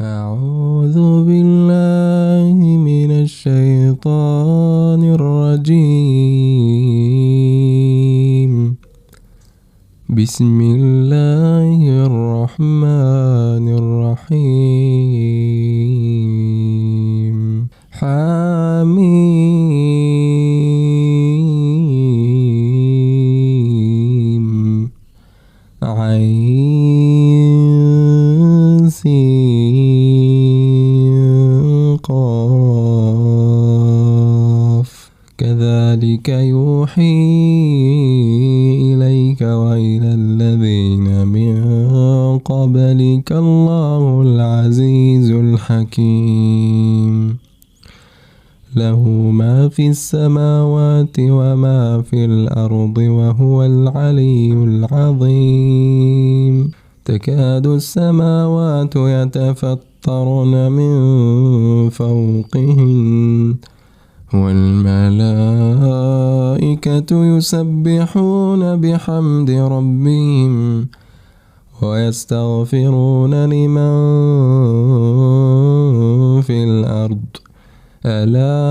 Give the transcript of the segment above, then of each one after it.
أعوذ بالله من الشيطان الرجيم. بسم الله الرحمن الرحيم. حميم عين سين قاف كذلك يوحي إليك وإلى الذين من قبلك الله العزيز الحكيم. له ما في السماوات وما في الأرض وهو العلي العظيم. تكاد السماوات يتفطرن من فوقهن والملائكة يسبحون بحمد ربهم ويستغفرون لمن في الأرض ألا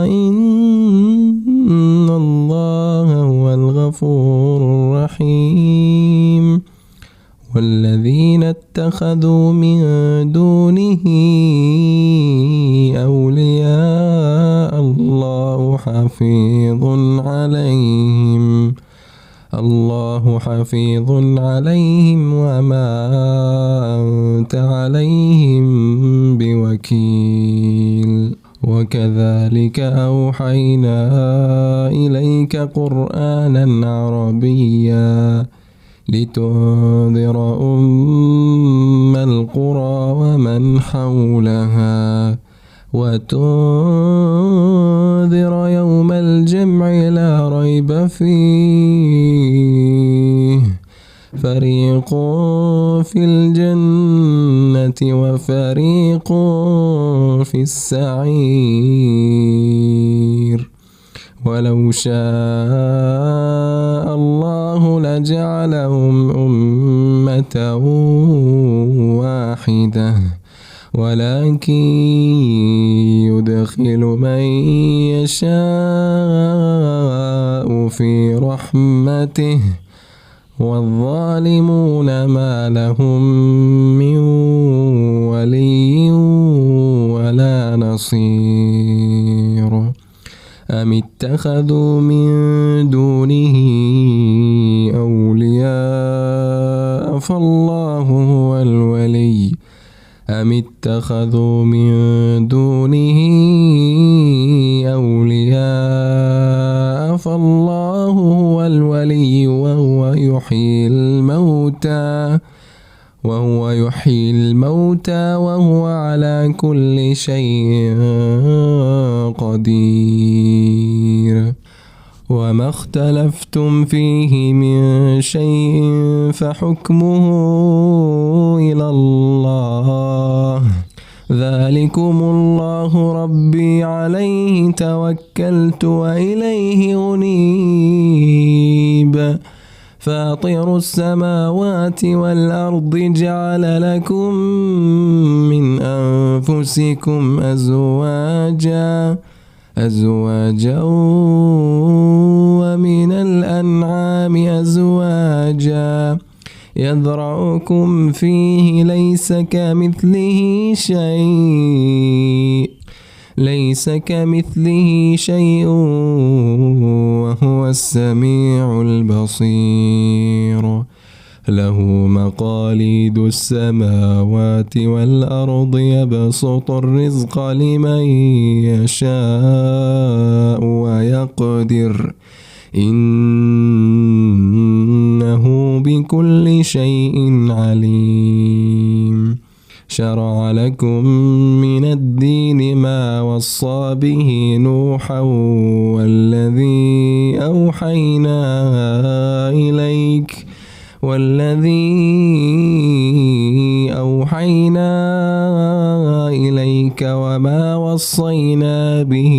إن الله هو الغفور الرحيم. والذين اتخذوا من دونه أولياء الله حفيظ عليهم وما أنت عليهم بوكيل. وكذلك أوحينا إليك قرآنا عربيا لتنذر أم القرى ومن حولها وتنذر يوم الجمع لا ريب فيه فريق في الجنة وفريق في السعير. ولو شاء الله لجعلهم أمة واحدة ولكن يدخل من يشاء في رحمته والظالمون ما لهم من ولي ولا نصير. أم اتخذوا من دونه أولياء فالله هو الولي. أم اتخذوا من دونه أولياء فالله هو الولي وهو يحيي الموتى وهو على كل شيء قدير. وما اختلفتم فيه من شيء فحكمه إلى الله. ذلكم الله ربي عليه توكلت وإليه أنيب. فاطر السماوات والأرض جعل لكم من أنفسكم أزواجا ومن الأنعام أزواجا يذرأكم فيه ليس كمثله شيء وهو السميع البصير. له مقاليد السماوات والأرض يبسط الرزق لمن يشاء ويقدر إنه بكل شيء عليم. شرع لكم من الدين ما وصى به نوحا والذي أوحينا إليك وما وصينا به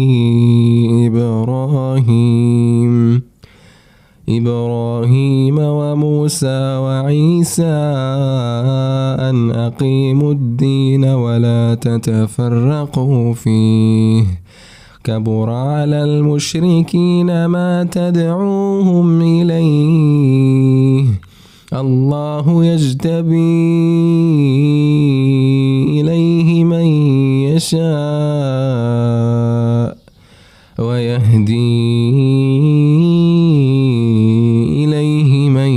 إبراهيم وموسى وعيسى أن أقيموا الدين ولا تتفرقوا فيه كبر على المشركين ما تدعوهم إليه الله يجتبي إليه من يشاء ويهدي إليه من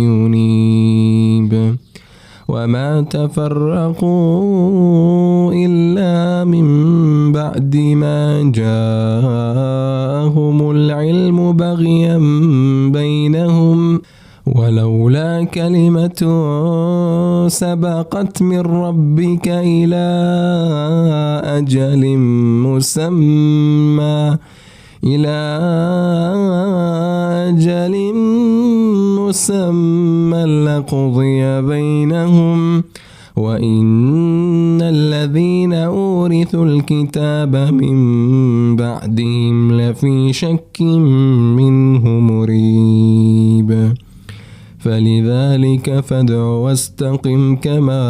ينيب وما تفرقوا إلا من بعد ما جاءهم العلم بغيا بينهم ولولا كلمة سبقت من ربك إلى أجل مسمى لقضي بينهم وإن الذين أورثوا الكتاب من بعدهم لفي شك منه مريب فلذلك فادع واستقم كما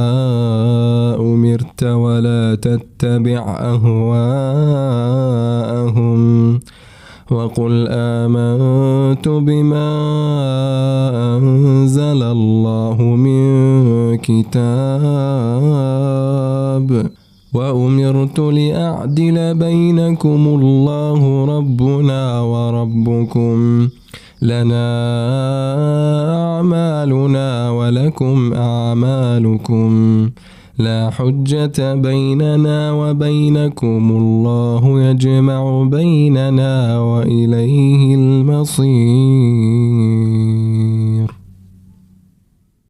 أمرت ولا تتبع أهواءهم وقل آمنت بما أنزل الله من كتاب وأمرت لأعدل بينكم الله ربنا وربكم لنا أعمالنا ولكم أعمالكم لا حجة بيننا وبينكم الله يجمع بيننا وإليه المصير.